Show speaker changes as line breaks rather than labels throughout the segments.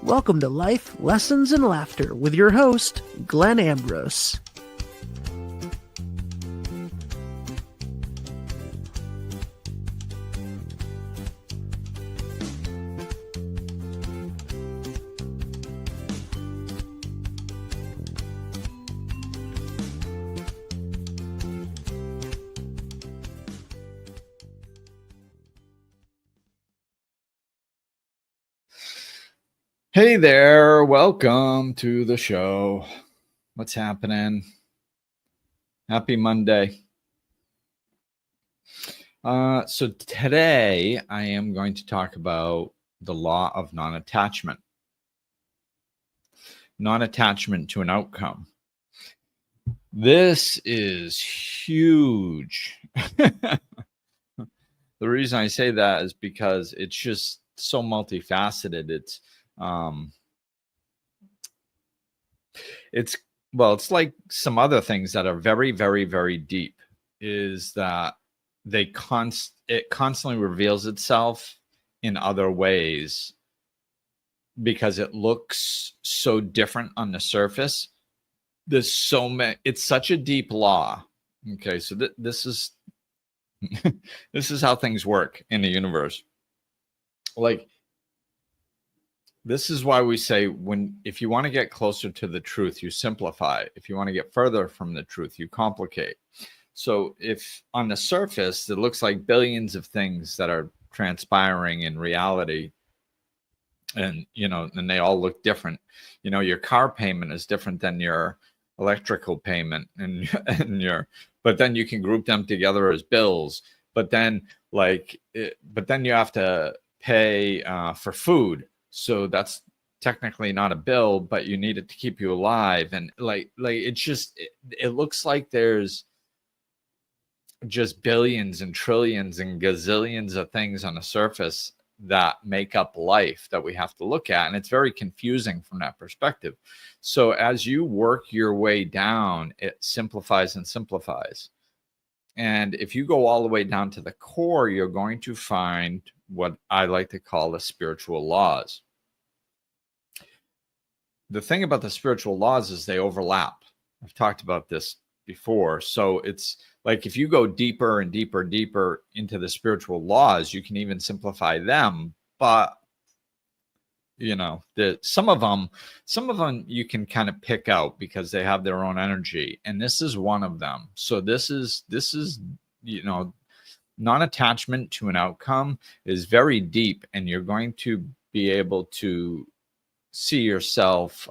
Welcome to Life, Lessons, and Laughter with your host, Glenn Ambrose.
Hey there, welcome to the show. What's happening? Happy Monday. So today I am going to talk about the law of non-attachment. Non-attachment to an outcome. This is huge. The reason I say that is because it's just so multifaceted. It's like some other things that are very, very, very deep, is that it constantly reveals itself in other ways because it looks so different on the surface. There's so many, it's such a deep law. Okay, so this is this is how things work in the universe. Like, this is why we say, if you want to get closer to the truth, you simplify. If you want to get further from the truth, you complicate. So if on the surface, it looks like billions of things that are transpiring in reality, and, and they all look different. Your car payment is different than your electrical payment but then you can group them together as bills. But then you have to pay for food. So that's technically not a bill, but you need it to keep you alive. And it looks like there's just billions and trillions and gazillions of things on the surface that make up life that we have to look at. And it's very confusing from that perspective. So as you work your way down, it simplifies and simplifies. And if you go all the way down to the core, you're going to find what I like to call the spiritual laws. The thing about the spiritual laws is they overlap. I've talked about this before. So it's like, if you go deeper and deeper into the spiritual laws, you can even simplify them. But some of them you can kind of pick out because they have their own energy, and this is one of them. So this is non-attachment to an outcome is very deep, and you're going to be able to see yourself,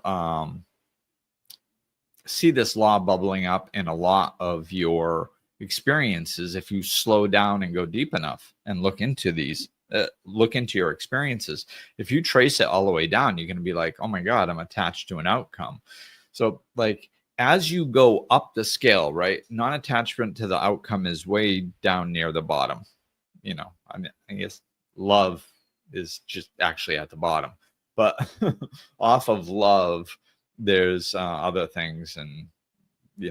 see this law bubbling up in a lot of your experiences if you slow down and go deep enough and look into your experiences. If you trace it all the way down, you're going to be like, oh my God, I'm attached to an outcome. So as you go up the scale, right, non-attachment to the outcome is way down near the bottom. I guess love is just actually at the bottom, but off of love, there's other things, and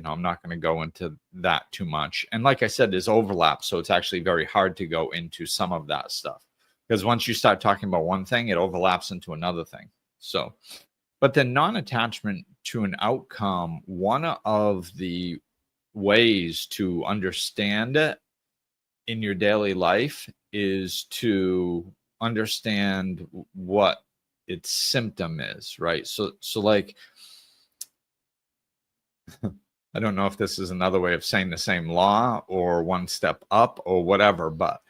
I'm not going to go into that too much. And like I said, there's overlap, so it's actually very hard to go into some of that stuff, because once you start talking about one thing, it overlaps into another thing. So, but the non-attachment to an outcome, one of the ways to understand it in your daily life is to understand what its symptom is, right? So like, I don't know if this is another way of saying the same law or one step up or whatever, but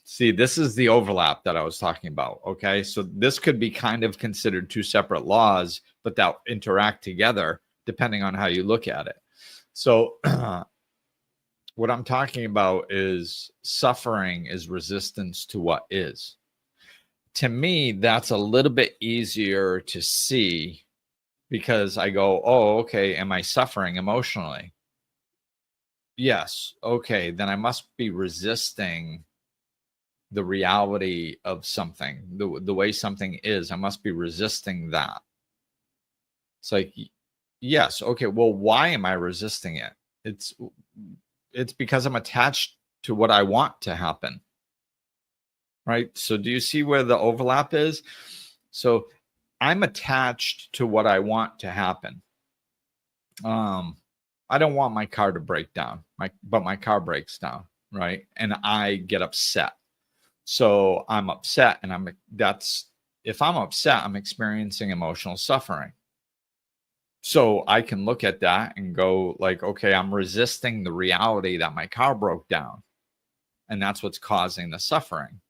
see, this is the overlap that I was talking about. Okay, so this could be kind of considered two separate laws, but that interact together depending on how you look at it. So what I'm talking about is suffering is resistance to what is. To me, that's a little bit easier to see, because I go, oh, okay, am I suffering emotionally? Yes. Okay, then I must be resisting the reality of something, the way something is. I must be resisting that. It's like, yes, okay, well, why am I resisting it? It's because I'm attached to what I want to happen. right? So do you see where the overlap is? So I'm attached to what I want to happen. I don't want my car to break down, but my car breaks down, right? And I get upset. So I'm upset, and if I'm upset, I'm experiencing emotional suffering. So I can look at that and go like, okay, I'm resisting the reality that my car broke down, and that's what's causing the suffering.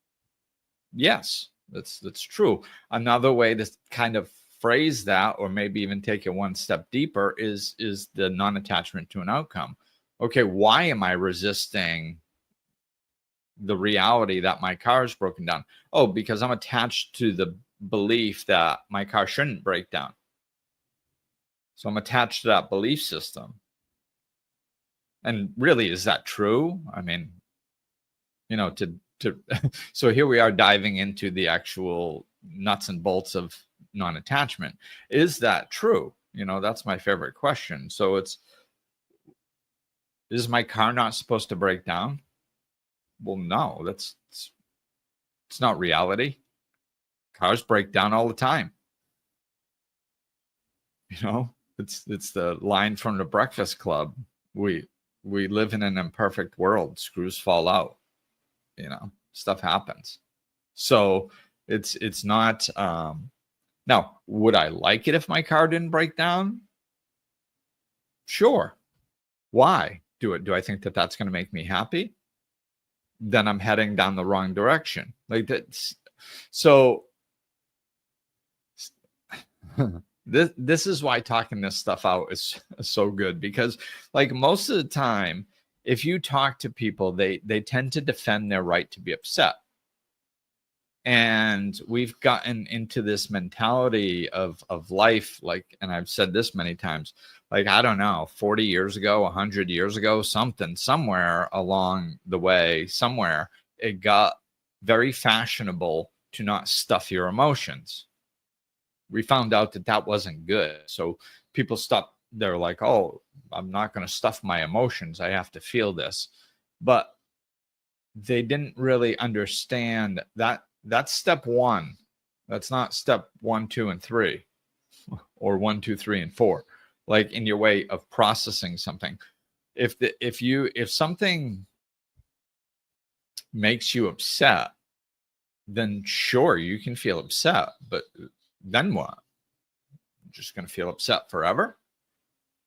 Yes, that's true. Another way to kind of phrase that, or maybe even take it one step deeper, is the non-attachment to an outcome. Okay, why am I resisting the reality that my car is broken down? Oh, because I'm attached to the belief that my car shouldn't break down. So I'm attached to that belief system. And really, is that true? I mean, to so here we are diving into the actual nuts and bolts of non-attachment. Is that true? That's my favorite question. So is my car not supposed to break down? Well, no, it's not reality. Cars break down all the time. It's the line from The Breakfast Club. We live in an imperfect world. Screws fall out. Stuff happens. So it's not. Now, would I like it if my car didn't break down? Sure. Why? Do I think that that's going to make me happy? Then I'm heading down the wrong direction. Like that's so. This is why talking this stuff out is so good, because like most of the time, if you talk to people, they tend to defend their right to be upset. And we've gotten into this mentality of life, like, and I've said this many times, like, I don't know, 40 years ago, 100 years ago, somewhere along the way, somewhere, it got very fashionable to not stuff your emotions. We found out that wasn't good. So people stopped. They're like, oh, I'm not going to stuff my emotions. I have to feel this. But they didn't really understand that that's step one. That's not step 1, 2, and 3, or 1, 2, 3, and 4. Like in your way of processing something. If something makes you upset, then sure, you can feel upset, but then what? I'm just going to feel upset forever?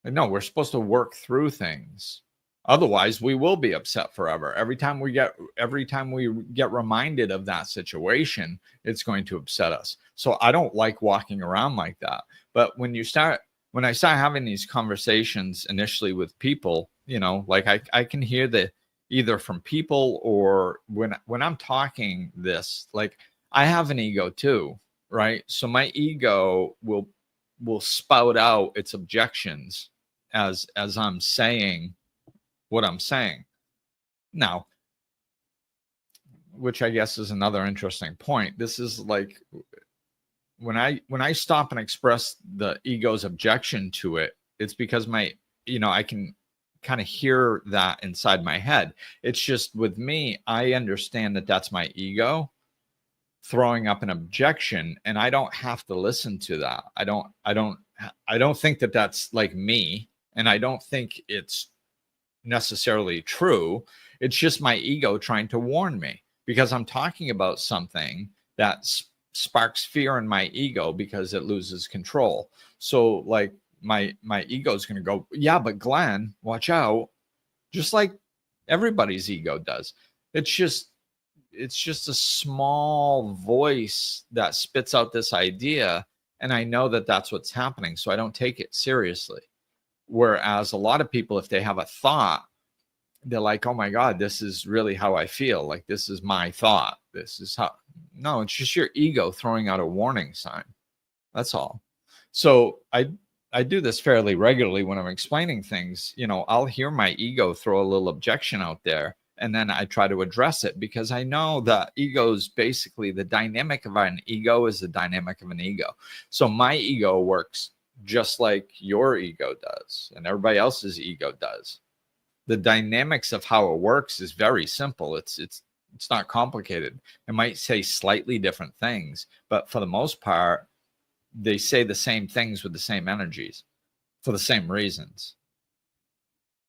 No, we're supposed to work through things. Otherwise, we will be upset forever. Every time we get reminded of that situation, it's going to upset us. So I don't like walking around like that. But when I start having these conversations initially with people, like I can hear that either from people or when I'm talking this, like I have an ego too, right? So my ego will spout out its objections as I'm saying what I'm saying. Now, which I guess is another interesting point. This is like when I stop and express the ego's objection to it, it's because I can kind of hear that inside my head. It's just with me, I understand that that's my ego throwing up an objection, and I don't have to listen to that. I don't think that that's like me, and I don't think it's necessarily true. It's just my ego trying to warn me, because I'm talking about something that sparks fear in my ego because it loses control. So like my ego is going to go, yeah, but Glenn, watch out, just like everybody's ego does. It's just a small voice that spits out this idea, and I know that that's what's happening, so I don't take it seriously. Whereas a lot of people, if they have a thought, they're like, oh my God, this is really how I feel. Like, this is my thought. This is how. No, it's just your ego throwing out a warning sign. That's all. So I do this fairly regularly when I'm explaining things. I'll hear my ego throw a little objection out there, and then I try to address it, because I know that ego's basically the dynamic of an ego is the dynamic of an ego. So my ego works just like your ego does, and everybody else's ego does. The dynamics of how it works is very simple. It's It's not complicated. It might say slightly different things, but for the most part, they say the same things with the same energies for the same reasons.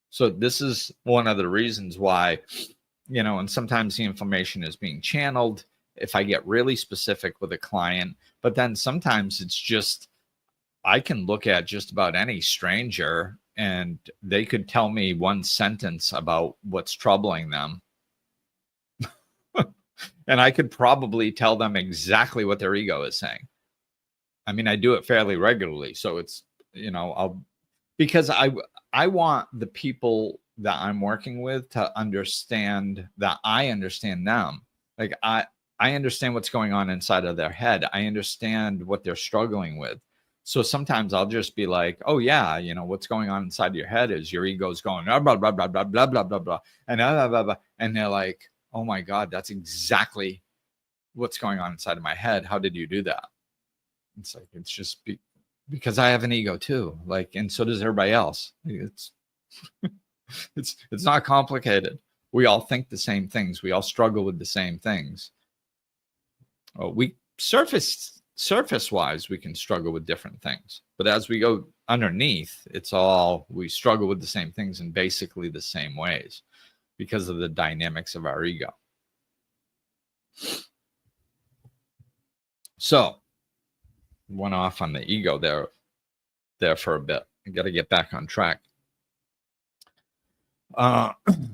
So this is one of the reasons why, and sometimes the information is being channeled if I get really specific with a client, but then sometimes it's just, I can look at just about any stranger and they could tell me one sentence about what's troubling them. And I could probably tell them exactly what their ego is saying. I mean, I do it fairly regularly. So it's, because I want the people that I'm working with to understand that I understand them. Like I understand what's going on inside of their head. I understand what they're struggling with. So sometimes I'll just be like, oh yeah, what's going on inside your head is your ego's going blah, blah, blah, blah, blah, blah, blah, blah, blah, and blah, blah, blah. And they're like, oh my God, that's exactly what's going on inside of my head. How did you do that? It's like, it's just because I have an ego too. Like, and so does everybody else. It's, it's not complicated. We all think the same things. We all struggle with the same things. We surface wise, we can struggle with different things, but as we go underneath, we struggle with the same things in basically the same ways because of the dynamics of our ego. So went off on the ego there for a bit. I got to get back on track.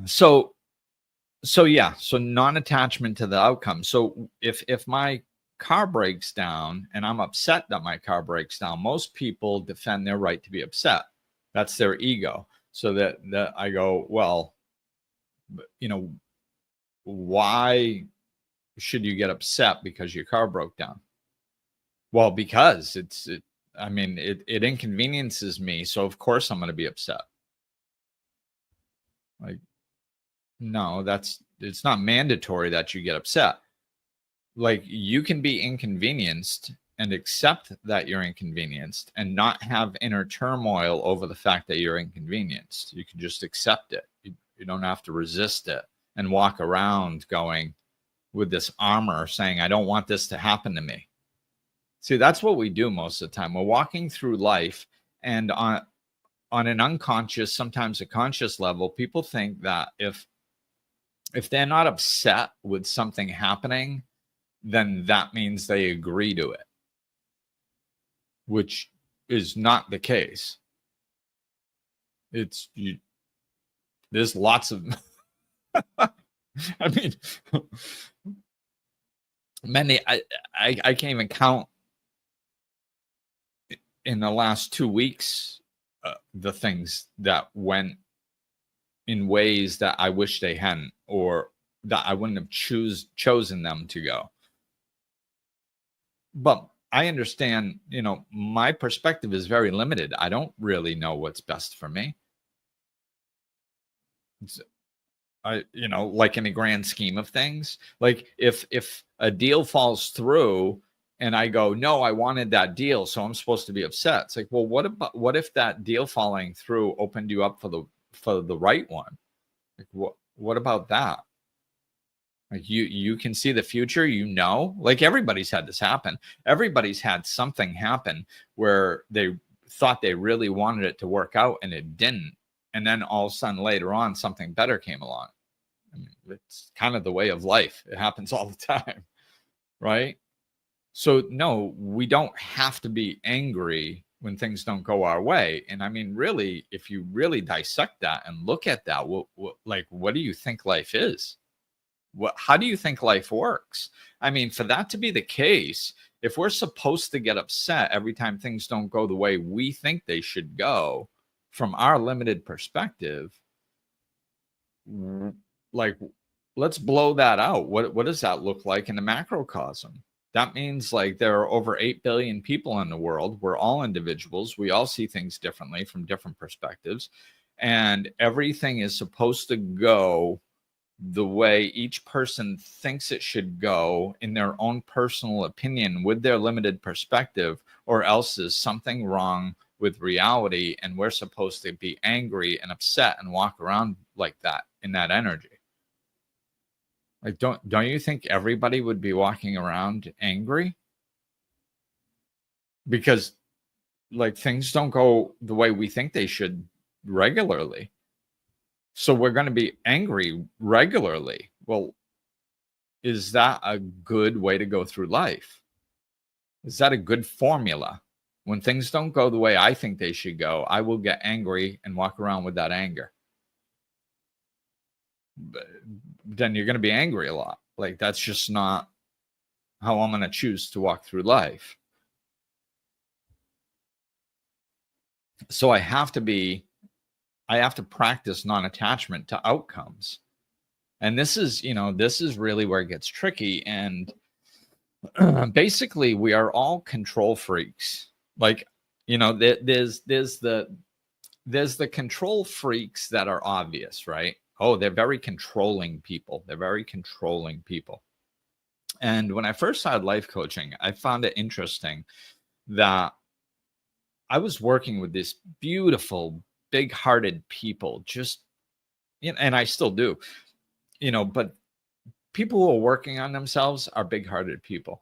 So non-attachment to the outcome. So if my car breaks down and I'm upset that my car breaks down, most people defend their right to be upset. That's their ego. So that I go, well, why should you get upset because your car broke down? Well, because it inconveniences me. So of course I'm going to be upset. Like, no, it's not mandatory that you get upset. Like, you can be inconvenienced and accept that you're inconvenienced and not have inner turmoil over the fact that you're inconvenienced. You can just accept it. You don't have to resist it and walk around going with this armor saying, I don't want this to happen to me. See, that's what we do most of the time. We're walking through life, and on an unconscious, sometimes a conscious level, people think that if they're not upset with something happening, then that means they agree to it, which is not the case. There's lots of, I mean, many, I can't even count in the last 2 weeks, the things that went in ways that I wish they hadn't, or that I wouldn't have chosen them to go. But I understand, my perspective is very limited. I don't really know what's best for me. Like in a grand scheme of things, like if a deal falls through and I go, no, I wanted that deal, so I'm supposed to be upset. It's like, well, what if that deal falling through opened you up for the right one? Like, what about that? Like, you can see the future, like everybody's had this happen. Everybody's had something happen where they thought they really wanted it to work out and it didn't. And then all of a sudden later on, something better came along. I mean, it's kind of the way of life. It happens all the time, right? So no, we don't have to be angry when things don't go our way. And I mean, really, if you really dissect that and look at that, what do you think life is? How do you think life works? I mean, for that to be the case, if we're supposed to get upset every time things don't go the way we think they should go from our limited perspective, like, let's blow that out. What does that look like in the macrocosm? That means, like, there are over 8 billion people in the world. We're all individuals. We all see things differently from different perspectives. And everything is supposed to go the way each person thinks it should go in their own personal opinion with their limited perspective, or else there's something wrong with reality. And we're supposed to be angry and upset and walk around like that in that energy. Like, don't you think everybody would be walking around angry? Because like things don't go the way we think they should regularly. So we're going to be angry regularly. Well, is that a good way to go through life? Is that a good formula? When things don't go the way I think they should go, I will get angry and walk around with that anger. But then you're going to be angry a lot. Like, that's just not how I'm going to choose to walk through life. So I have to practice non-attachment to outcomes. And this is really where it gets tricky. And basically, we are all control freaks. Like, there's the control freaks that are obvious, right? Oh, they're very controlling people. And when I first started life coaching, I found it interesting that I was working with these beautiful, big-hearted people, just, and I still do, but people who are working on themselves are big-hearted people.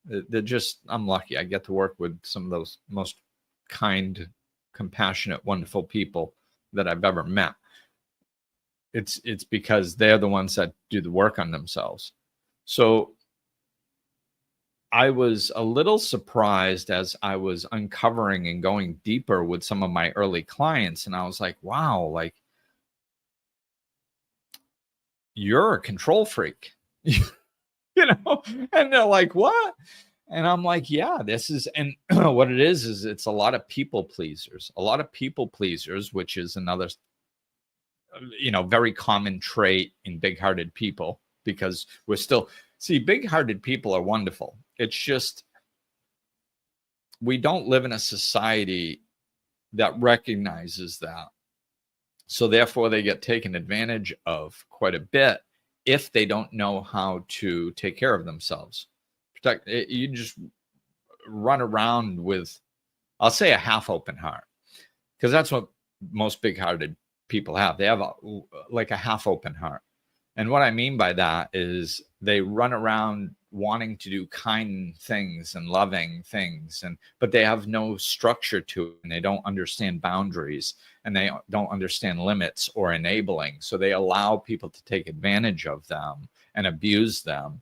They're just, I'm lucky. I get to work with some of those most kind, compassionate, wonderful people that I've ever met. It's because they're the ones that do the work on themselves. So I was a little surprised as I was uncovering and going deeper with some of my early clients. And I was like, wow, like, you're a control freak, and they're like, what? And I'm like, yeah, this is, and what it is it's a lot of people pleasers, which is another, very common trait in big-hearted people, because we're still, big-hearted people are wonderful. It's just, we don't live in a society that recognizes that. So therefore, they get taken advantage of quite a bit if they don't know how to take care of themselves. You just run around with, I'll say, a half-open heart, because that's what most big-hearted people have. They have a half-open heart. And what I mean by that is they run around wanting to do kind things and loving things, but they have no structure to it, and they don't understand boundaries, and they don't understand limits or enabling. So they allow people to take advantage of them and abuse them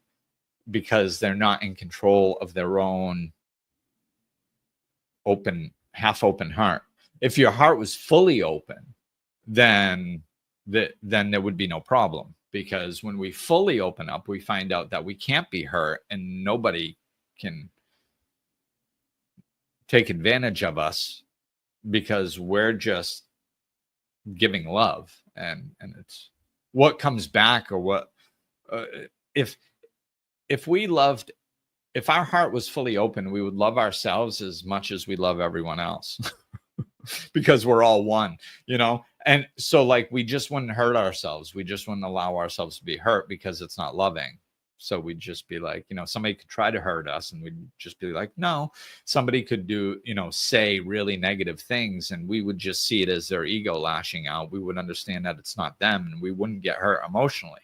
because they're not in control of their own half-open heart. If your heart was fully open, then there would be no problem. Because when we fully open up, we find out that we can't be hurt and nobody can take advantage of us, because we're just giving love. And it's what comes back, or what, if our heart was fully open, we would love ourselves as much as we love everyone else. Because we're all one, and so, like, we just wouldn't hurt ourselves. We just wouldn't allow ourselves to be hurt, because it's not loving. So we'd just be like, somebody could try to hurt us, and we'd just be like, no. Somebody could do, say really negative things, and we would just see it as their ego lashing out. We would understand that it's not them, and we wouldn't get hurt emotionally.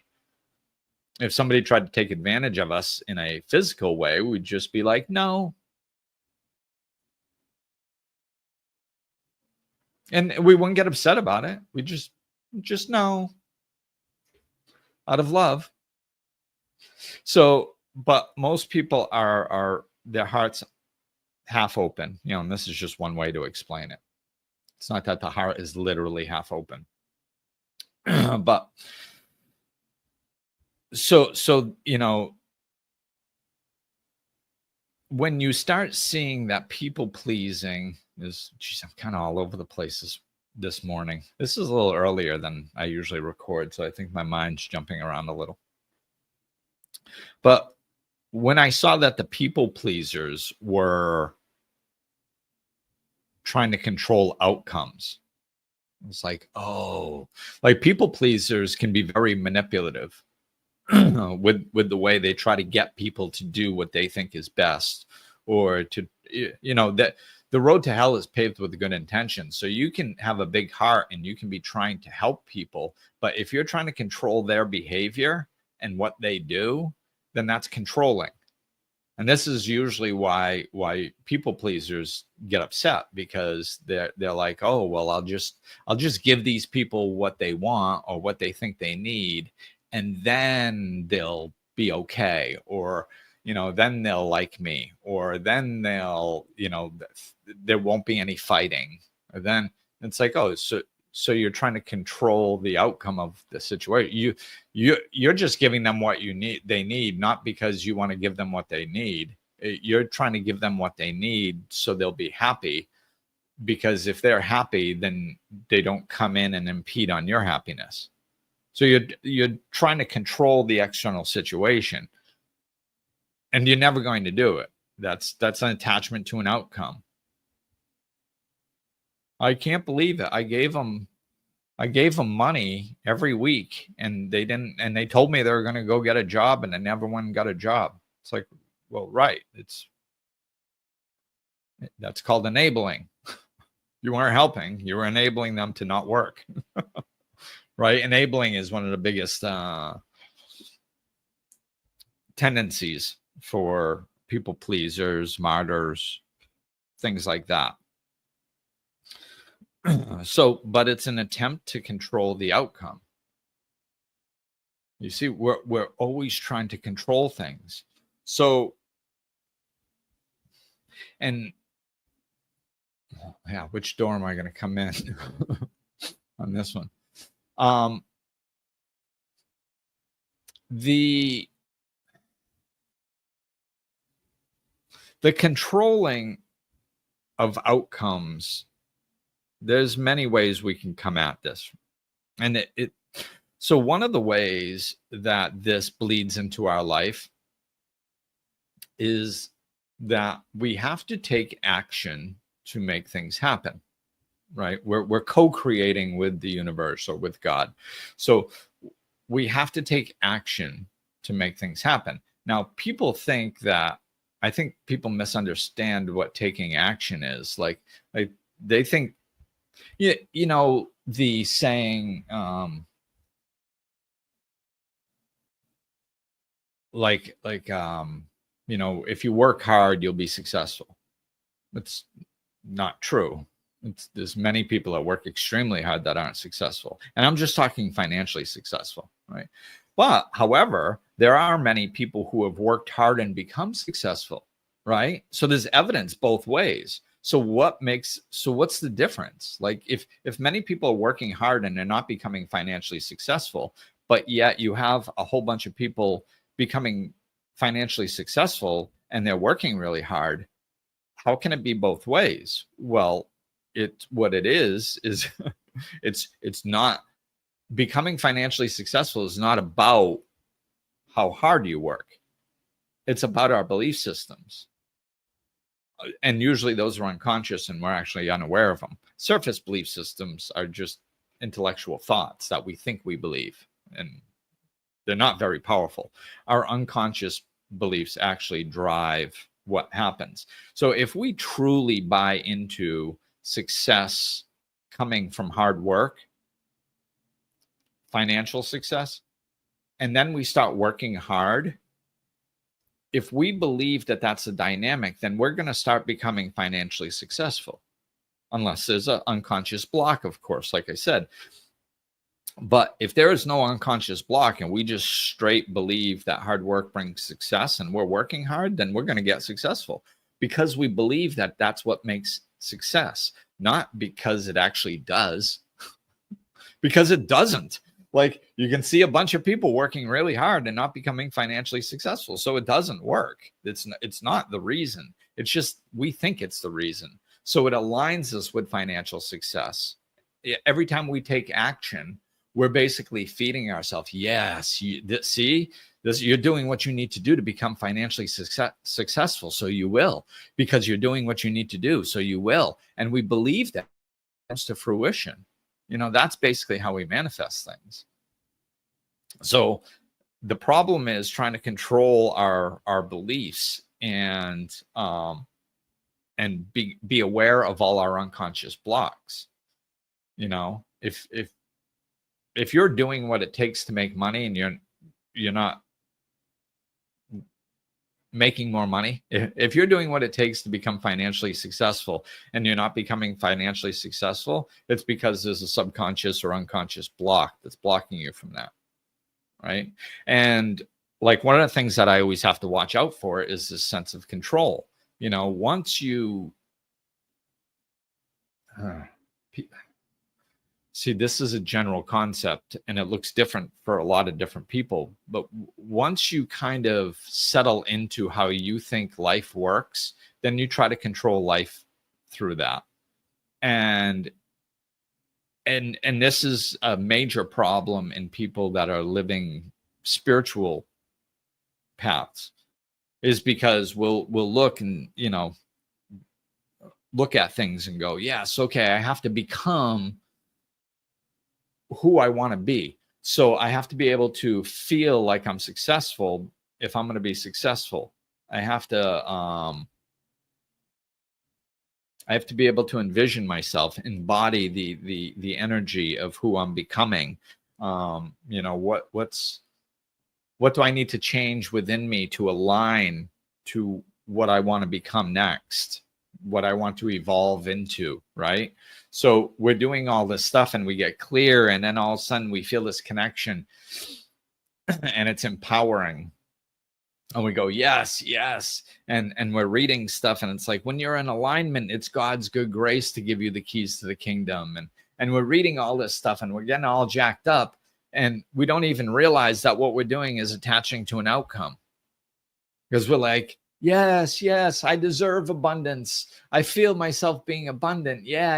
If somebody tried to take advantage of us in a physical way, we'd just be like, no. And we wouldn't get upset about it. We just know, out of love. So, but most people are their hearts half open, and this is just one way to explain it. It's not that the heart is literally half open. But so when you start seeing that people pleasing is, geez, I'm kind of all over the place this morning. This is a little earlier than I usually record, so I think my mind's jumping around a little. But when I saw that the people pleasers were trying to control outcomes, it's like, oh, like, people pleasers can be very manipulative with the way they try to get people to do what they think is best, or to, that the road to hell is paved with good intentions. So you can have a big heart and you can be trying to help people, but if you're trying to control their behavior, and what they do, then that's controlling. And this is usually why people pleasers get upset, because they're like, oh, well, I'll just give these people what they want or what they think they need, and then they'll be okay, or then they'll like me, or then they'll, there won't be any fighting. Or then it's like, oh, so you're trying to control the outcome of the situation. You're just giving them what they need, not because you want to give them what they need. You're trying to give them what they need so they'll be happy, because if they're happy, then they don't come in and impede on your happiness. So you're trying to control the external situation, and you're never going to do it. That's an attachment to an outcome. I can't believe it. I gave them money every week, and they didn't, and they told me they were going to go get a job, and they never went and got a job. It's like, well, right. That's called enabling. You weren't helping. You were enabling them to not work. Right? Enabling is one of the biggest tendencies for people pleasers, martyrs, things like that. So, but it's an attempt to control the outcome. You see, we're always trying to control things. So, and yeah, which door am I going to come in on this one? The controlling of outcomes, there's many ways we can come at this. And so one of the ways that this bleeds into our life is that we have to take action to make things happen, right? We're co-creating with the universe or with God. So we have to take action to make things happen. Now, people think that, I think people misunderstand what taking action is. Like they think, the saying, if you work hard, you'll be successful. It's not true. There's many people that work extremely hard that aren't successful. And I'm just talking financially successful, right? But however, there are many people who have worked hard and become successful, right? So there's evidence both ways. So what's the difference? Like if many people are working hard and they're not becoming financially successful, but yet you have a whole bunch of people becoming financially successful and they're working really hard, how can it be both ways? Well, what it is it's not, becoming financially successful is not about how hard you work. It's about our belief systems. And usually those are unconscious and we're actually unaware of them. Surface belief systems are just intellectual thoughts that we think we believe, and they're not very powerful. Our unconscious beliefs actually drive what happens. So if we truly buy into success coming from hard work, financial success, and then we start working hard, if we believe that that's a dynamic, then we're going to start becoming financially successful, unless there's an unconscious block, of course, like I said. But if there is no unconscious block and we just straight believe that hard work brings success and we're working hard, then we're going to get successful, because we believe that that's what makes success, not because it actually does, because it doesn't. Like, you can see a bunch of people working really hard and not becoming financially successful. So it doesn't work. It's not the reason. It's just we think it's the reason. So it aligns us with financial success. Every time we take action, we're basically feeding ourselves. Yes, you're doing what you need to do to become financially successful. So you will, because you're doing what you need to do. So you will. And we believe that comes to fruition. That's basically how we manifest things. So the problem is trying to control our beliefs and be aware of all our unconscious blocks. If you're doing what it takes to make money and you're not making more money. If you're doing what it takes to become financially successful and you're not becoming financially successful, it's because there's a subconscious or unconscious block that's blocking you from that, right? And like one of the things that I always have to watch out for is this sense of control. Once you see, this is a general concept and it looks different for a lot of different people. But once you kind of settle into how you think life works, then you try to control life through that. And this is a major problem in people that are living spiritual paths, is because we'll look and, look at things and go, yes, okay, I have to become who I want to be. So I have to be able to feel like I'm successful if I'm going to be successful. I have to be able to envision myself, embody the energy of who I'm becoming. What do I need to change within me to align to what I want to become next, what I want to evolve into, right? So we're doing all this stuff and we get clear, and then all of a sudden we feel this connection and it's empowering. And we go, yes, yes. And we're reading stuff and it's like, when you're in alignment, it's God's good grace to give you the keys to the kingdom. And we're reading all this stuff and we're getting all jacked up, and we don't even realize that what we're doing is attaching to an outcome. Because we're like, yes, yes, I deserve abundance. I feel myself being abundant. Yeah.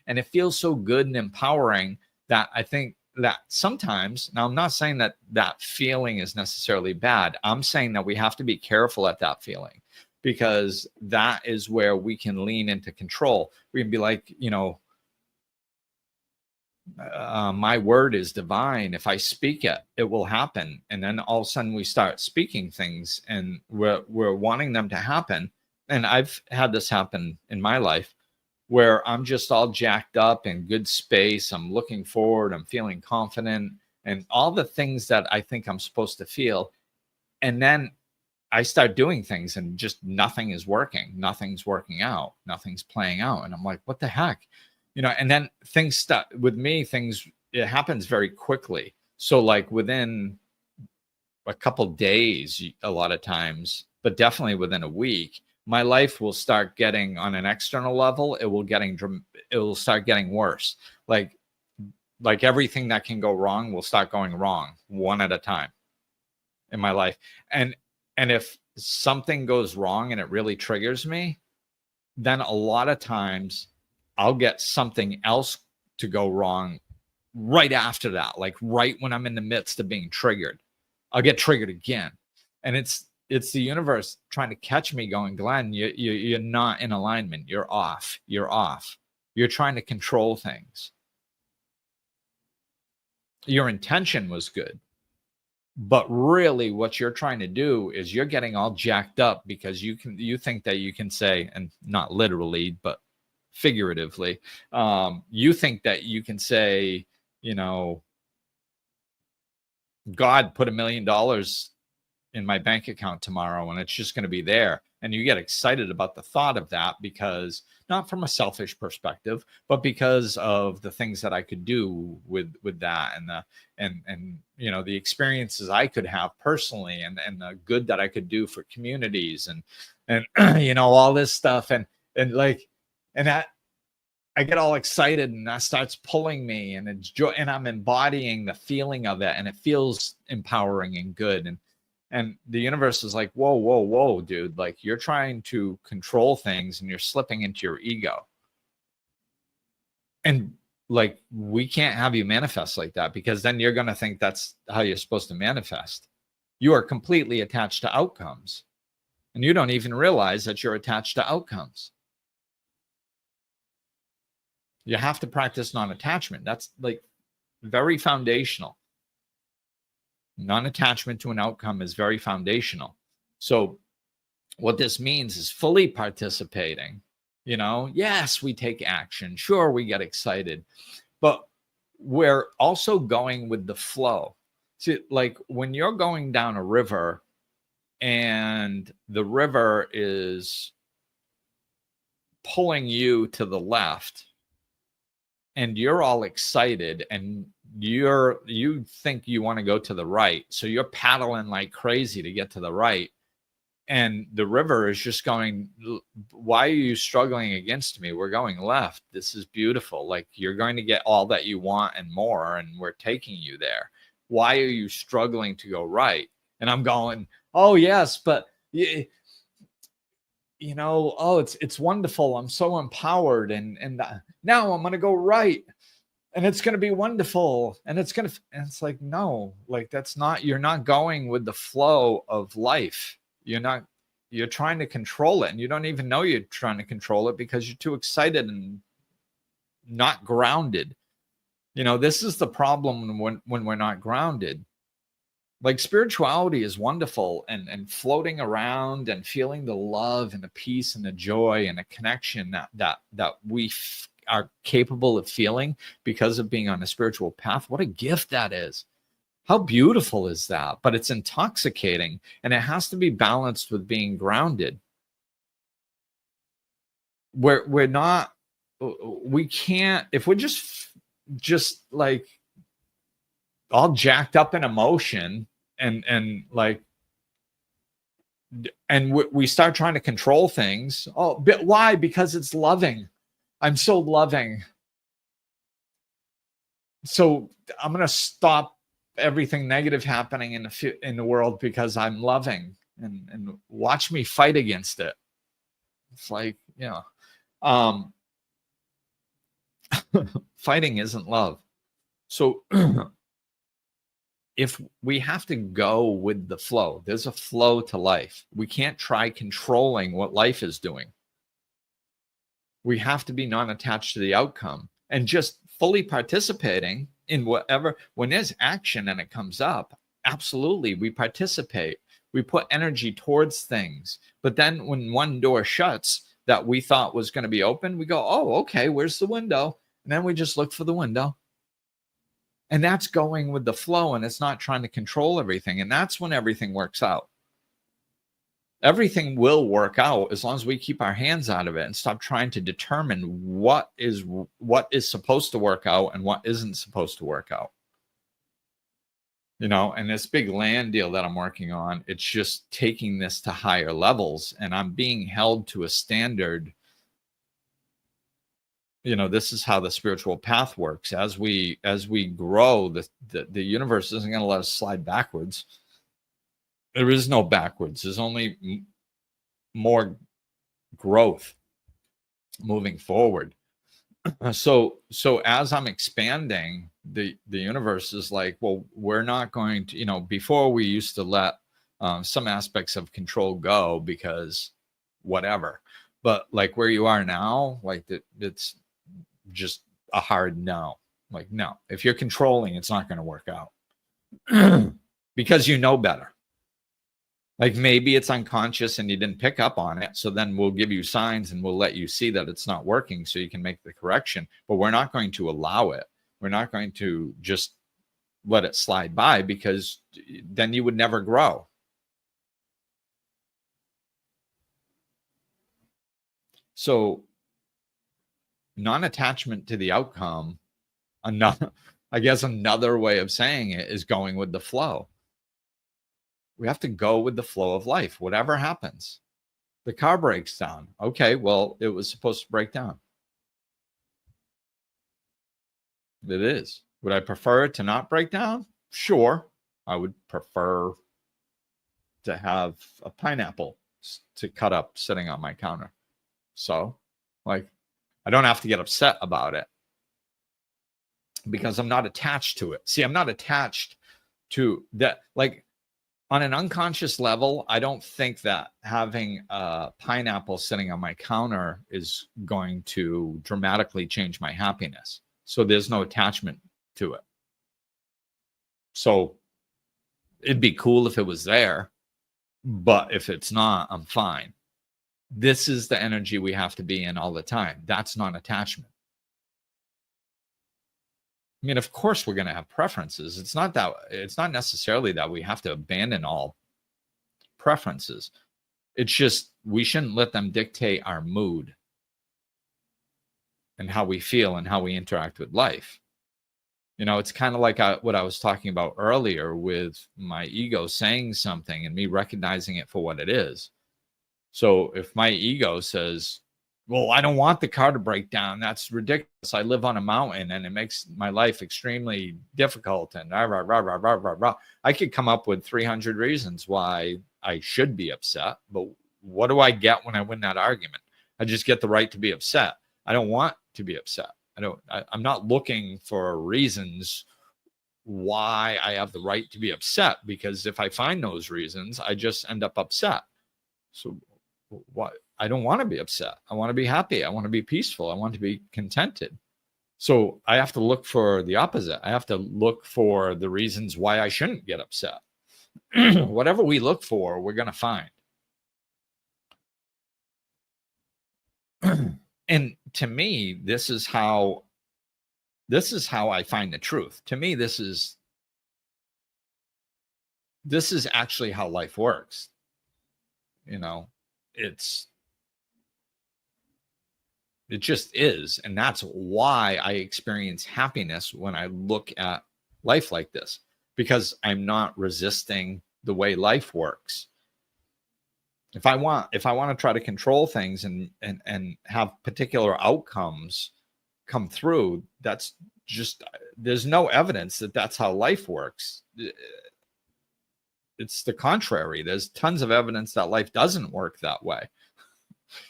And it feels so good and empowering that I think that sometimes, now I'm not saying that that feeling is necessarily bad. I'm saying that we have to be careful at that feeling, because that is where we can lean into control. We can be like, my word is divine. If I speak it, it will happen. And then all of a sudden we start speaking things and we're wanting them to happen. And I've had this happen in my life where I'm just all jacked up in good space. I'm looking forward. I'm feeling confident and all the things that I think I'm supposed to feel. And then I start doing things and just nothing is working. Nothing's working out. Nothing's playing out. And I'm like, what the heck? And then things start with me, it happens very quickly. So like within a couple days, a lot of times, but definitely within a week, my life will start getting, on an external level, it will start getting worse. Like everything that can go wrong will start going wrong one at a time in my life. And if something goes wrong and it really triggers me, then a lot of times I'll get something else to go wrong right after that. Like right when I'm in the midst of being triggered, I'll get triggered again. And it's the universe trying to catch me going, Glenn, you're not in alignment. You're off. You're trying to control things. Your intention was good, but really what you're trying to do is you're getting all jacked up because you think that you can say, and not literally, but figuratively, you think that you can say, God put $1 million in my bank account tomorrow and it's just going to be there. And you get excited about the thought of that, because not from a selfish perspective, but because of the things that I could do with that, and the experiences I could have personally, and the good that I could do for communities, and all this stuff, and that I get all excited and that starts pulling me, and it's joy, and I'm embodying the feeling of it, and it feels empowering and good. And the universe is like, whoa, dude, like you're trying to control things and you're slipping into your ego. And like, we can't have you manifest like that, because then you're going to think that's how you're supposed to manifest. You are completely attached to outcomes, and you don't even realize that you're attached to outcomes. You have to practice non-attachment. That's like very foundational. Non-attachment to an outcome is very foundational. So what this means is fully participating. Yes, we take action. Sure, we get excited, but we're also going with the flow. See, like when you're going down a river and the river is pulling you to the left and you're all excited and you think you want to go to the right, so you're paddling like crazy to get to the right, and the river is just going, why are you struggling against me? We're going left. This is beautiful. Like, you're going to get all that you want and more, and we're taking you there. Why are you struggling to go right? And I'm going, oh yes, but oh, it's wonderful. I'm so empowered, and now I'm going to go right, and it's going to be wonderful, and it's like, no, like, that's not, you're not going with the flow of life. You're trying to control it, and you don't even know you're trying to control it because you're too excited and not grounded. This is the problem when we're not grounded. Like, spirituality is wonderful, and floating around and feeling the love and the peace and the joy and the connection that we are capable of feeling because of being on a spiritual path. What a gift that is. How beautiful is that? But it's intoxicating, and it has to be balanced with being grounded. We can't, if we're just like all jacked up in emotion and we start trying to control things. Oh, but why? Because it's loving. I'm so loving. So I'm going to stop everything negative happening in the world because I'm loving, and watch me fight against it. It's like, fighting isn't love. So if we have to go with the flow, there's a flow to life. We can't try controlling what life is doing. We have to be non-attached to the outcome and just fully participating in whatever. When there's action and it comes up, absolutely, we participate. We put energy towards things. But then when one door shuts that we thought was going to be open, we go, oh, okay, where's the window? And then we just look for the window. And that's going with the flow, and it's not trying to control everything. And that's when everything works out. Everything will work out as long as we keep our hands out of it and stop trying to determine what is supposed to work out and what isn't supposed to work out. And this big land deal that I'm working on, it's just taking this to higher levels, and I'm being held to a standard. This is how the spiritual path works. As we grow, the universe isn't going to let us slide backwards. There is no backwards. There's only more growth moving forward. So as I'm expanding, the universe is like, well, we're not going to, before we used to let some aspects of control go because whatever. But like where you are now, like it's just a hard no. Like, no, if you're controlling, it's not going to work out because you know better. Like, maybe it's unconscious and you didn't pick up on it. So then we'll give you signs and we'll let you see that it's not working so you can make the correction. But we're not going to allow it. We're not going to just let it slide by, because then you would never grow. So non-attachment to the outcome, another way of saying it is going with the flow. We have to go with the flow of life. Whatever happens, the car breaks down. Okay, well, it was supposed to break down. It is. Would I prefer it to not break down? Sure. I would prefer to have a pineapple to cut up sitting on my counter. So, like, I don't have to get upset about it because I'm not attached to it. See, I'm not attached to that. Like, on an unconscious level, I don't think that having a pineapple sitting on my counter is going to dramatically change my happiness. So there's no attachment to it. So it'd be cool if it was there, but if it's not, I'm fine. This is the energy we have to be in all the time. That's non-attachment. I mean, of course we're going to have preferences. It's not necessarily that we have to abandon all preferences. It's just we shouldn't let them dictate our mood and how we feel and how we interact with life. It's kind of like what I was talking about earlier with my ego saying something and me recognizing it for what it is. So if my ego says, well, I don't want the car to break down, that's ridiculous. I live on a mountain and it makes my life extremely difficult, and rah, rah, rah, rah, rah, rah, rah. I could come up with 300 reasons why I should be upset, but what do I get when I win that argument? I just get the right to be upset. I don't want to be upset. I'm not looking for reasons why I have the right to be upset, because if I find those reasons, I just end up upset. So what? I don't want to be upset. I want to be happy. I want to be peaceful. I want to be contented. So I have to look for the opposite. I have to look for the reasons why I shouldn't get upset. Whatever we look for, we're going to find. And to me, this is how I find the truth. To me, this is actually how life works. It just is. And that's why I experience happiness when I look at life like this, because I'm not resisting the way life works. If I want to try to control things and have particular outcomes come through, that's just, there's no evidence that that's how life works. It's the contrary. There's tons of evidence that life doesn't work that way.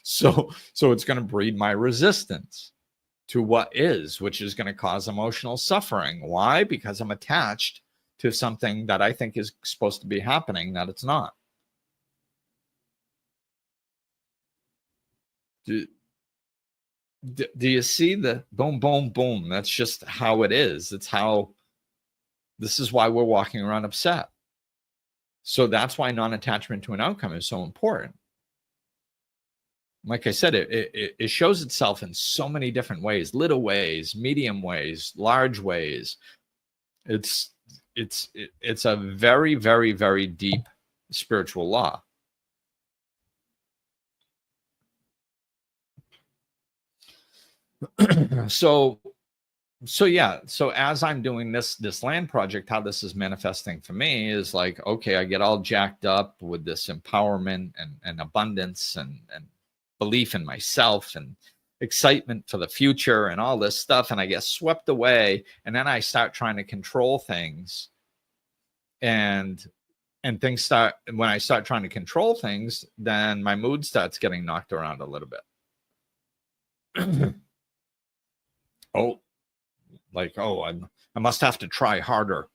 So it's going to breed my resistance to what is, which is going to cause emotional suffering. Why? Because I'm attached to something that I think is supposed to be happening that it's not. Do you see the boom, boom, boom? That's this is why we're walking around upset. So that's why non-attachment to an outcome is so important. Like I said, it shows itself in so many different ways, little ways, medium ways, large ways. It's a very, very, very deep spiritual law. So as I'm doing this land project, how this is manifesting for me is like, okay, I get all jacked up with this empowerment and abundance and belief in myself and excitement for the future and all this stuff, and I get swept away, and then I start trying to control things, and things start, when I start trying to control things, then my mood starts getting knocked around a little bit. I must have to try harder.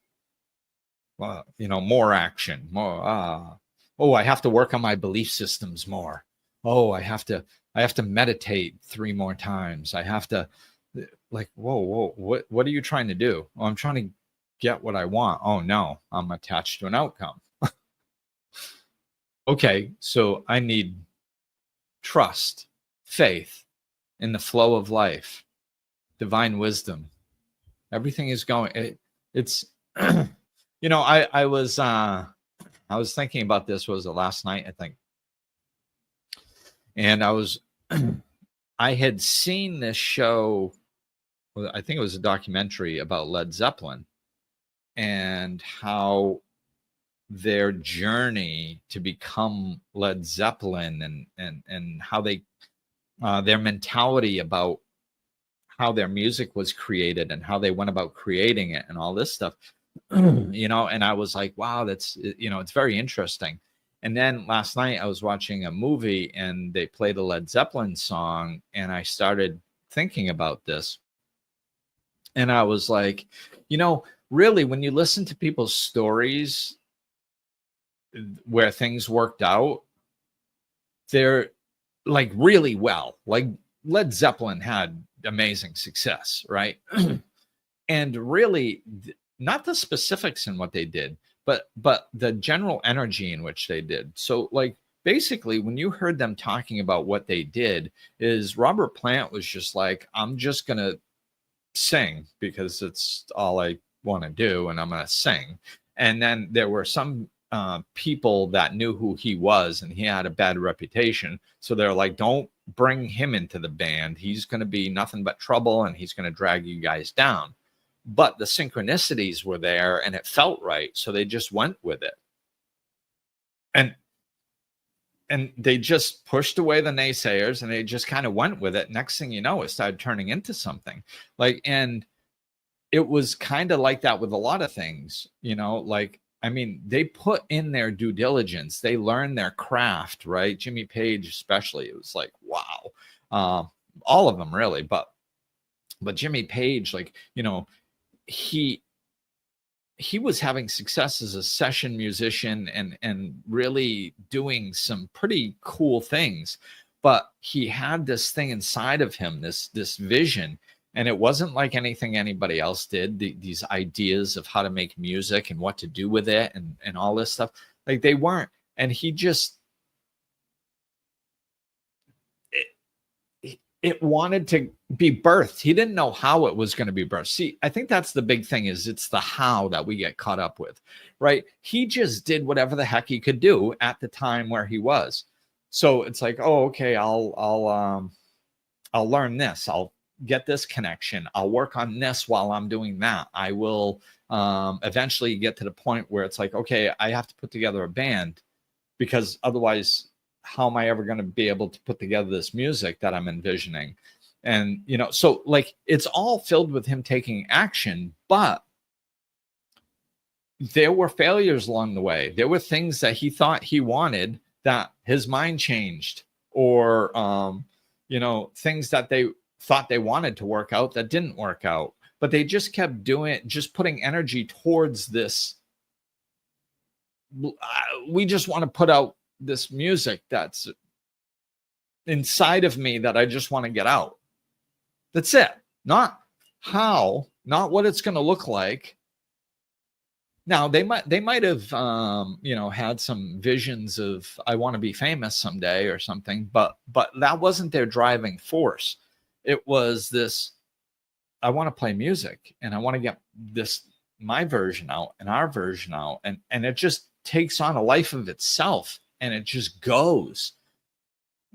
More action, more. I have to work on my belief systems more. I have to meditate 3 more times. I have to, like, whoa, what are you trying to do? I'm trying to get what I want. Oh no, I'm attached to an outcome. Okay, so I need trust, faith in the flow of life, divine wisdom. Everything is going. It's I was thinking about this. Was it last night? I think. And I had seen this show. I think it was a documentary about Led Zeppelin and how their journey to become Led Zeppelin and how they, their mentality about how their music was created and how they went about creating it and all this stuff, and I was like, wow, that's, it's very interesting. And then last night I was watching a movie and they played a Led Zeppelin song, and I started thinking about this. And I was like, really, when you listen to people's stories where things worked out, they're like really well. Like Led Zeppelin had amazing success, right? And really, not the specifics in what they did, but the general energy in which they did. So like basically when you heard them talking about what they did, is Robert Plant was just like, I'm just gonna sing because it's all I want to do, and I'm going to sing. And then there were some people that knew who he was, and he had a bad reputation. So they're like, don't bring him into the band. He's going to be nothing but trouble, and he's going to drag you guys down. But the synchronicities were there, and it felt right. So they just went with it. And they just pushed away the naysayers, and they just kind of went with it. Next thing you know, it started turning into something. And it was kind of like that with a lot of things, I mean, they put in their due diligence. They learned their craft, right? Jimmy Page, especially, it was like, wow. All of them really, but Jimmy Page, he was having success as a session musician and really doing some pretty cool things, but he had this thing inside of him, this vision. And it wasn't like anything anybody else did. These ideas of how to make music and what to do with it and all this stuff, like they weren't. And he just, it wanted to be birthed. He didn't know how it was going to be birthed. See, I think that's the big thing, is it's the how that we get caught up with, right? He just did whatever the heck he could do at the time where he was. So it's like, oh, okay, I'll learn this. I'll get this connection. I'll work on this while I'm doing that. I will eventually get to the point where it's like, okay, I have to put together a band, because otherwise, how am I ever going to be able to put together this music that I'm envisioning? And, so like, it's all filled with him taking action, but there were failures along the way. There were things that he thought he wanted that his mind changed, or, things that they thought they wanted to work out that didn't work out, but they just kept doing it, just putting energy towards this. We just want to put out this music that's inside of me that I just want to get out. That's it. Not how, not what it's going to look like. Now they might have, had some visions of, I want to be famous someday or something, but that wasn't their driving force. It was this, I want to play music, and I want to get my version out and our version out. And it just takes on a life of itself, and it just goes,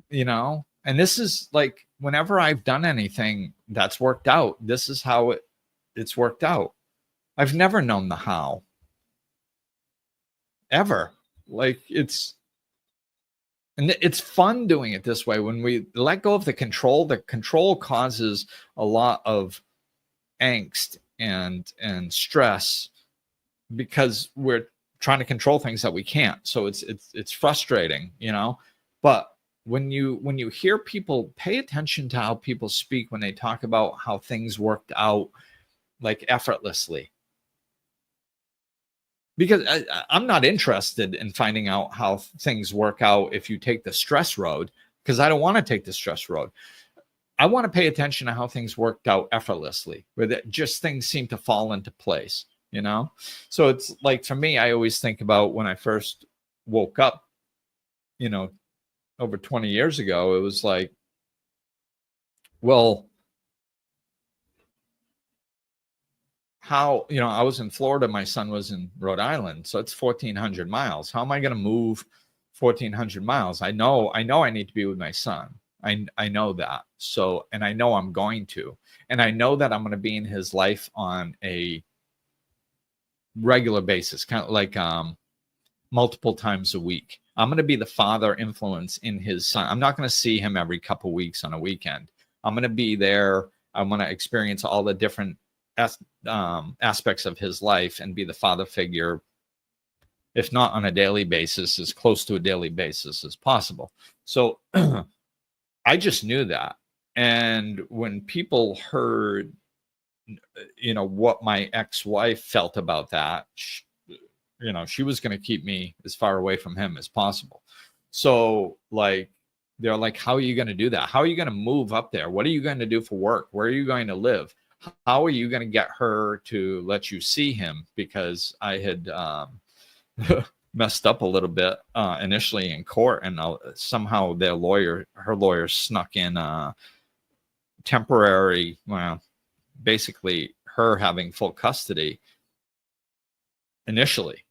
and this is like, whenever I've done anything that's worked out, this is how it's worked out. I've never known the how, ever. Like, it's fun doing it this way. When we let go of the control causes a lot of angst and stress, because we're trying to control things that we can't. So it's frustrating, but when you hear people, pay attention to how people speak when they talk about how things worked out like effortlessly. Because I'm not interested in finding out how things work out if you take the stress road, because I don't want to take the stress road. I want to pay attention to how things worked out effortlessly, where just things seem to fall into place, So it's like, for me, I always think about when I first woke up, over 20 years ago. It was like, well, how, I was in Florida, my son was in Rhode Island, so it's 1,400 miles. How am I going to move 1,400 miles? I know I need to be with my son. I know that. So, and I know I'm going to, and I know that I'm going to be in his life on a regular basis, kind of like multiple times a week. I'm going to be the father influence in his son. I'm not going to see him every couple weeks on a weekend. I'm going to be there. I'm going to experience all the different aspects of his life and be the father figure, if not on a daily basis, as close to a daily basis as possible. So I just knew that. And when people heard, what my ex-wife felt about that, she was going to keep me as far away from him as possible. So they're like, how are you going to do that? How are you going to move up there? What are you going to do for work? Where are you going to live? How are you going to get her to let you see him? Because I had messed up a little bit initially in court, and somehow her lawyer snuck in temporary, basically her having full custody initially.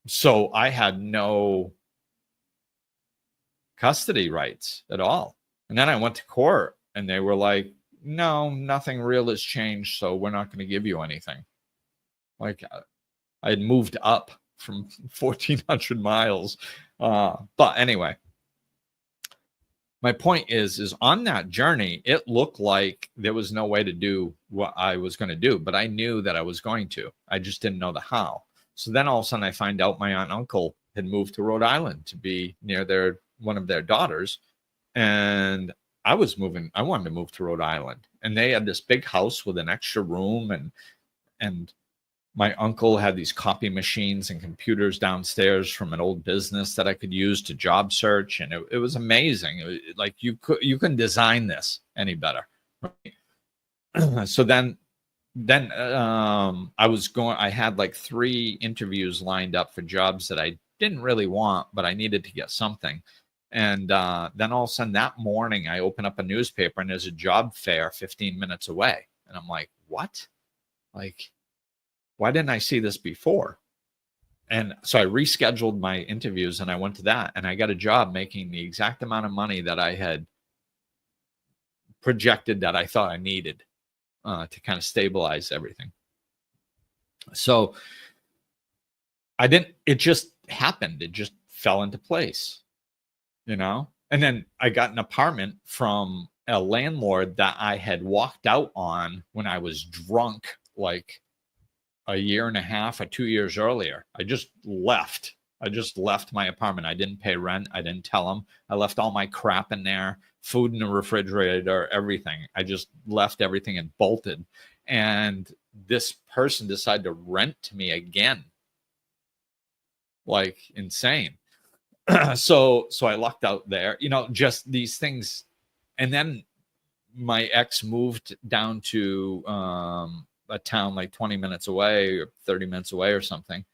So I had no custody rights at all. And then I went to court and they were like, no, nothing real has changed, so we're not going to give you anything. Like, I had moved up from 1,400 miles. But anyway, my point is on that journey, it looked like there was no way to do what I was going to do, but I knew that I was going to. I just didn't know the how. So then all of a sudden I find out my aunt and uncle had moved to Rhode Island to be near one of their daughters. And I wanted to move to Rhode Island. And they had this big house with an extra room, and my uncle had these copy machines and computers downstairs from an old business that I could use to job search. And it was amazing. Like you couldn't design this any better. Right? So then I had like 3 interviews lined up for jobs that I didn't really want, but I needed to get something. And then all of a sudden that morning, I open up a newspaper and there's a job fair 15 minutes away. And I'm like, what? Like, why didn't I see this before? And so I rescheduled my interviews and I went to that, and I got a job making the exact amount of money that I had projected that I thought I needed to kind of stabilize everything. So it just happened. It just fell into place, And then I got an apartment from a landlord that I had walked out on when I was drunk, like a year and a half or 2 years earlier. I just left my apartment. I didn't pay rent. I didn't tell him. I left all my crap in there, food in the refrigerator, everything. I just left everything and bolted. And this person decided to rent to me again. Like insane. So I lucked out there, just these things. And then my ex moved down to a town like 20 minutes away or 30 minutes away or something.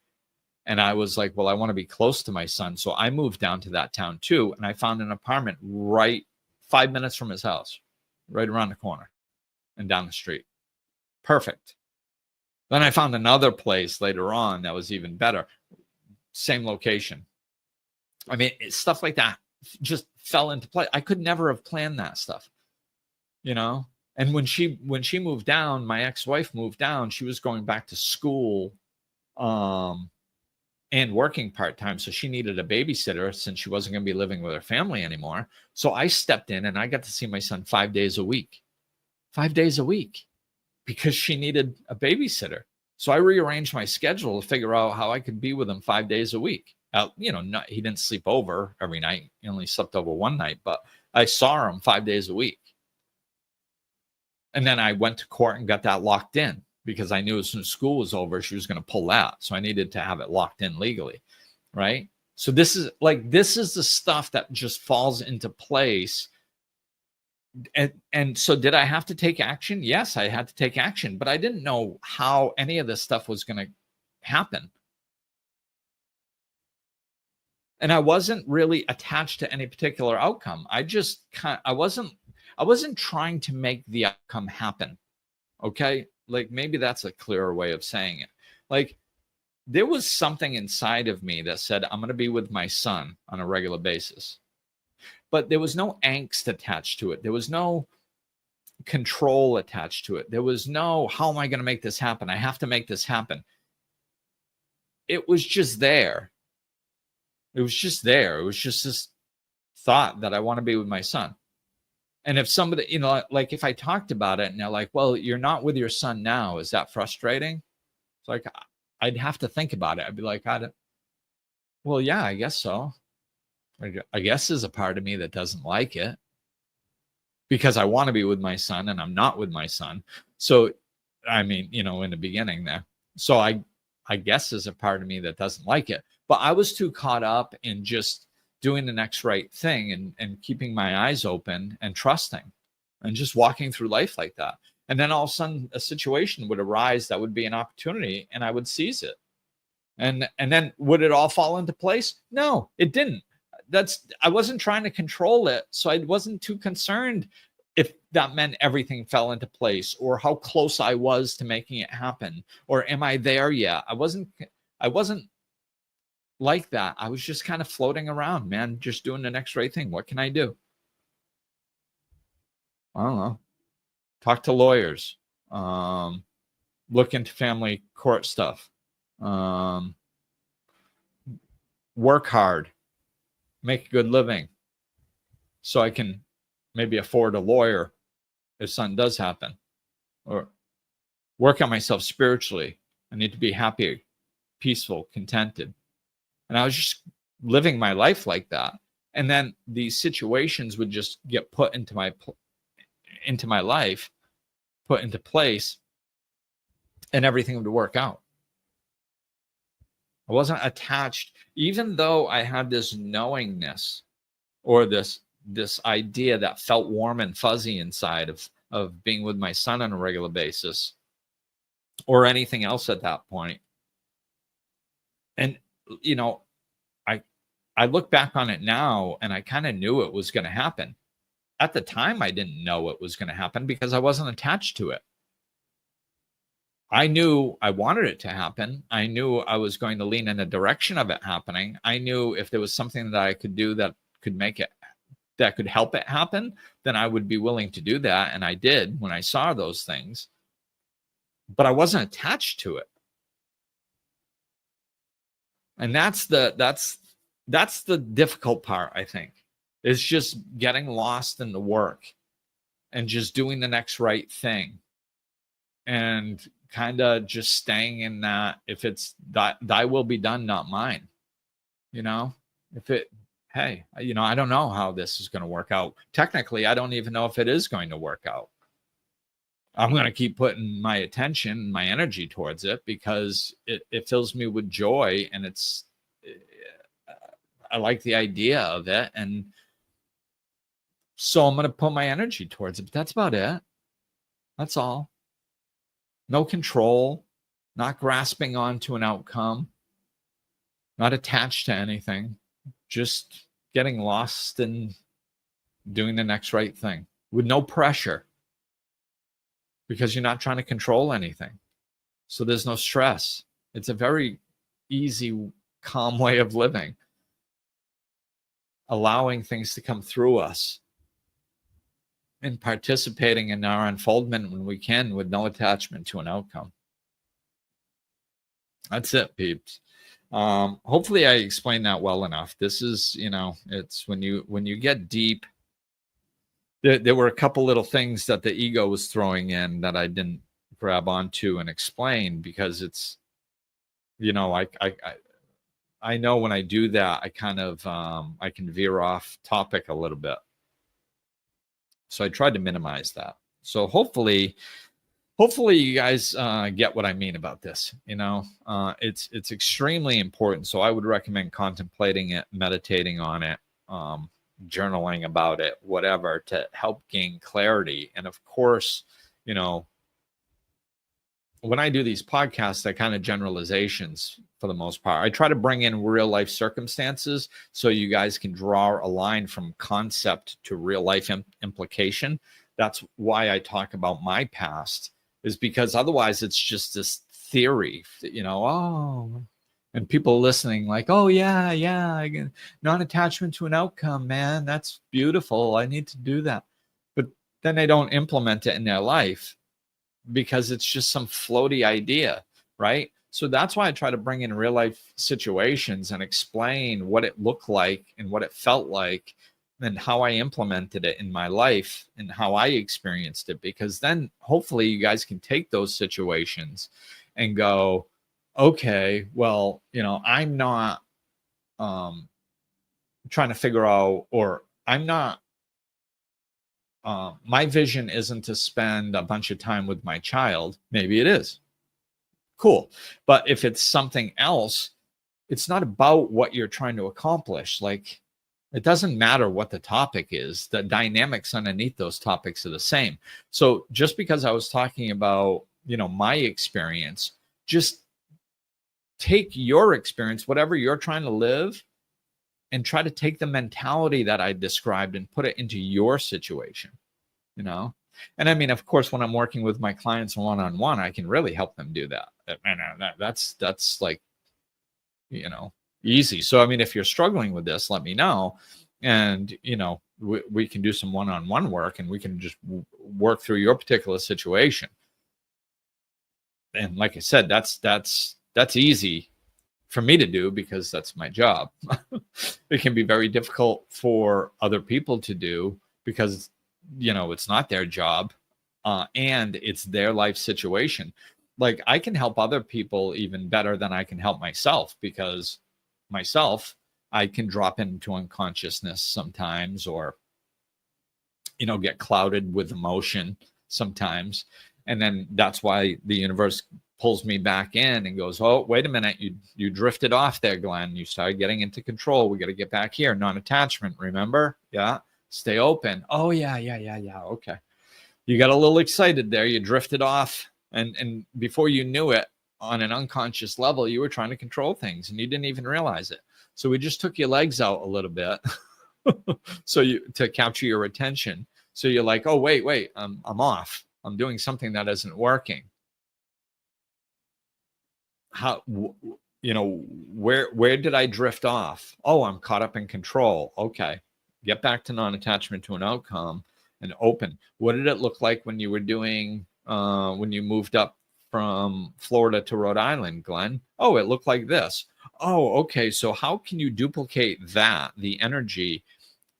And I was like, well, I want to be close to my son. So I moved down to that town too. And I found an apartment right 5 minutes from his house, right around the corner and down the street. Perfect. Then I found another place later on that was even better. Same location. I mean, stuff like that just fell into place. I could never have planned that stuff, And when she moved down, my ex-wife moved down, she was going back to school and working part-time. So she needed a babysitter since she wasn't going to be living with her family anymore. So I stepped in and I got to see my son 5 days a week. 5 days a week because she needed a babysitter. So I rearranged my schedule to figure out how I could be with him 5 days a week. He didn't sleep over every night. He only slept over one night, but I saw him 5 days a week. And then I went to court and got that locked in because I knew as soon as school was over, she was going to pull that. So I needed to have it locked in legally. Right. So this is the stuff that just falls into place. And so did I have to take action? Yes, I had to take action, but I didn't know how any of this stuff was going to happen. And I wasn't really attached to any particular outcome. I wasn't trying to make the outcome happen. Okay. Like maybe that's a clearer way of saying it. Like there was something inside of me that said, I'm going to be with my son on a regular basis. But there was no angst attached to it. There was no control attached to it. There was no, how am I going to make this happen? I have to make this happen. It was just there. It was just there. It was just this thought that I want to be with my son. And if somebody, like if I talked about it and they're like, well, you're not with your son now. Is that frustrating? It's like, I'd have to think about it. I'd be like, well, yeah, I guess so. I guess there's a part of me that doesn't like it because I want to be with my son and I'm not with my son. So, I mean, in the beginning there. So I guess there's a part of me that doesn't like it, but I was too caught up in just doing the next right thing and keeping my eyes open and trusting and just walking through life like that. And then all of a sudden a situation would arise that would be an opportunity and I would seize it. And then would it all fall into place? No, it didn't. I wasn't trying to control it. So I wasn't too concerned if that meant everything fell into place, or how close I was to making it happen, or am I there yet? I wasn't like that. I was just kind of floating around, man, just doing the next right thing. What can I do? I don't know. Talk to lawyers. Look into family court stuff. Work hard. Make a good living so I can maybe afford a lawyer if something does happen. Or work on myself spiritually. I need to be happy, peaceful, contented. And I was just living my life like that. And then these situations would just get put into my life, put into place, and everything would work out. I wasn't attached, even though I had this knowingness or this idea that felt warm and fuzzy inside of being with my son on a regular basis or anything else at that point. And, you know, I look back on it now and I kind of knew it was going to happen. At the time, I didn't know it was going to happen because I wasn't attached to it. I knew I wanted it to happen. I knew I was going to lean in the direction of it happening. I knew if there was something that I could do that could make it, that could help it happen, then I would be willing to do that. And I did when I saw those things, but I wasn't attached to it. And that's the difficult part, I think, is just getting lost in the work and just doing the next right thing. And kind of just staying in that, if it's thy will be done, not mine. You know, hey, you know, I don't know how this is going to work out. Technically, I don't even know if it is going to work out. I'm going to keep putting my attention, my energy towards it because it fills me with joy. And I like the idea of it. And so I'm going to put my energy towards it. But that's about it. That's all. No control, not grasping onto an outcome, not attached to anything, just getting lost in doing the next right thing with no pressure because you're not trying to control anything. So there's no stress. It's a very easy, calm way of living, allowing things to come through us and participating in our unfoldment when we can with no attachment to an outcome. That's it, peeps. Hopefully I explained that well enough. This is, you know, it's when you get deep, there were a couple little things that the ego was throwing in that I didn't grab onto and explain because it's, you know, I know when I do that, I kind of, I can veer off topic a little bit. So I tried to minimize that. So hopefully you guys get what I mean about this. You know, it's extremely important. So I would recommend contemplating it, meditating on it, journaling about it, whatever, to help gain clarity. And of course, you know, when I do these podcasts, they're kind of generalizations for the most part. I try to bring in real life circumstances so you guys can draw a line from concept to real life implication. That's why I talk about my past, is because otherwise it's just this theory, you know, oh, and people listening like, oh, yeah, non-attachment to an outcome, man, that's beautiful. I need to do that. But then they don't implement it in their life, because it's just some floaty idea, right? So that's why I try to bring in real life situations and explain what it looked like and what it felt like and how I implemented it in my life and how I experienced it. Because then hopefully you guys can take those situations and go, okay, well, you know, I'm not trying to figure out, or I'm not, my vision isn't to spend a bunch of time with my child. Maybe it is. Cool. But if it's something else, it's not about what you're trying to accomplish. Like, it doesn't matter what the topic is. The dynamics underneath those topics are the same. So just because I was talking about, you know, my experience, just take your experience, whatever you're trying to live, and try to take the mentality that I described and put it into your situation. you know? And I mean, of course, when I'm working with my clients one-on-one, I can really help them do that. And that's like, you know, easy. So, I mean, if you're struggling with this, let me know. And, you know, we can do some one-on-one work, and we can just work through your particular situation. And like I said, that's easy for me to do because that's my job. It can be very difficult for other people to do because, you know, it's not their job, and it's their life situation. Like, I can help other people even better than I can help myself, because myself, I can drop into unconsciousness sometimes, or, you know, get clouded with emotion sometimes. And then that's why the universe pulls me back in and goes, oh, wait a minute, you drifted off there, Glenn. You started getting into control. We got to get back here. Non-attachment, remember? Yeah. Stay open. Oh, yeah. Okay. You got a little excited there. You drifted off. And before you knew it, on an unconscious level, you were trying to control things and you didn't even realize it. So we just took your legs out a little bit so to capture your attention. So you're like, oh, wait, I'm off. I'm doing something that isn't working. How, you know, where did I drift off? Oh, I'm caught up in control. Okay. Get back to non-attachment to an outcome and open. What did it look like when you were doing, when you moved up from Florida to Rhode Island, Glenn? Oh, it looked like this. Oh, okay. So how can you duplicate that, the energy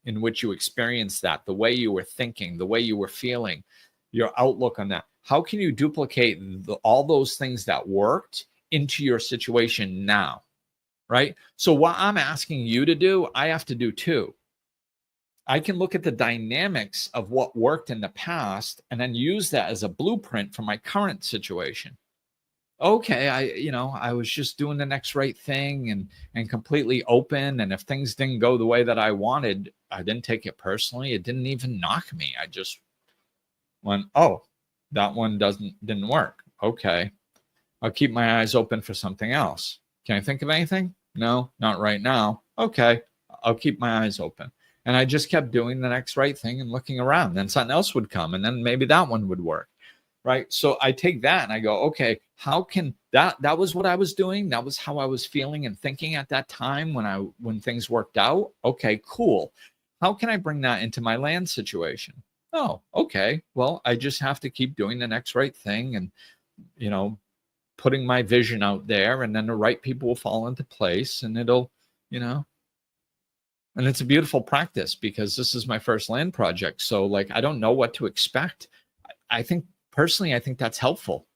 in which you experienced that, the way you were thinking, the way you were feeling, your outlook on that? How can you duplicate all those things that worked into your situation now, right? So what I'm asking you to do, I have to do too. I can look at the dynamics of what worked in the past and then use that as a blueprint for my current situation. Okay, I was just doing the next right thing and completely open. And if things didn't go the way that I wanted, I didn't take it personally. It didn't even knock me. I just went, oh, that one didn't work. Okay, I'll keep my eyes open for something else. Can I think of anything? No, not right now. Okay, I'll keep my eyes open. And I just kept doing the next right thing and looking around. Then something else would come, and then maybe that one would work. Right. So I take that and I go, okay, how can that was what I was doing. That was how I was feeling and thinking at that time when things worked out. Okay, cool. How can I bring that into my land situation? Oh, okay. Well, I just have to keep doing the next right thing and, you know, putting my vision out there, and then the right people will fall into place, and it'll, you know, and it's a beautiful practice because this is my first land project. So like, I don't know what to expect. I think personally, I think that's helpful.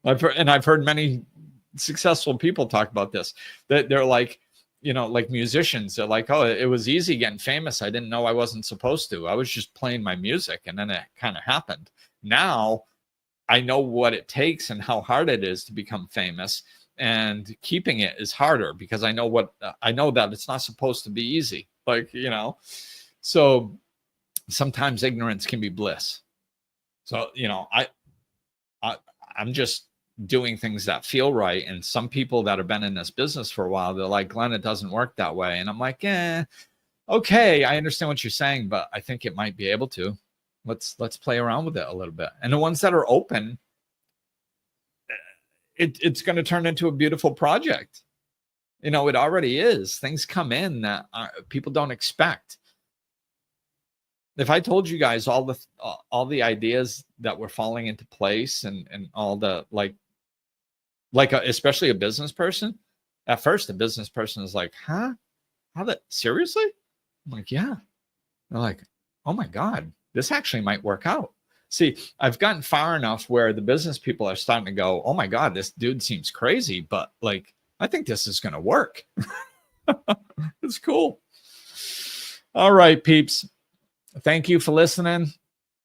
I've heard many successful people talk about this, that they're like, you know, like musicians. They're like, oh, it was easy getting famous. I didn't know I wasn't supposed to. I was just playing my music, and then it kind of happened. Now I know what it takes and how hard it is to become famous, and keeping it is harder because I know that it's not supposed to be easy. Like, you know, so sometimes ignorance can be bliss. So, you know, I'm just doing things that feel right. And some people that have been in this business for a while, they're like, Glenn, it doesn't work that way. And I'm like, okay, I understand what you're saying, but I think it might be able to. Let's play around with it a little bit. And the ones that are open, it's going to turn into a beautiful project. You know, it already is. Things come in that people don't expect. If I told you guys all the ideas that were falling into place and all the especially a business person, at first a business person is like, huh? Seriously? I'm like, yeah. They're like, oh my God, this actually might work out. See, I've gotten far enough where the business people are starting to go, oh my God, this dude seems crazy, but like, I think this is going to work. It's cool. All right, peeps. Thank you for listening.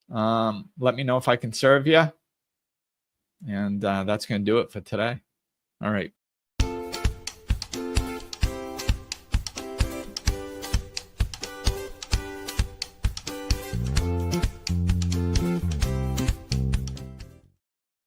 Let me know if I can serve you. And that's going to do it for today. All right.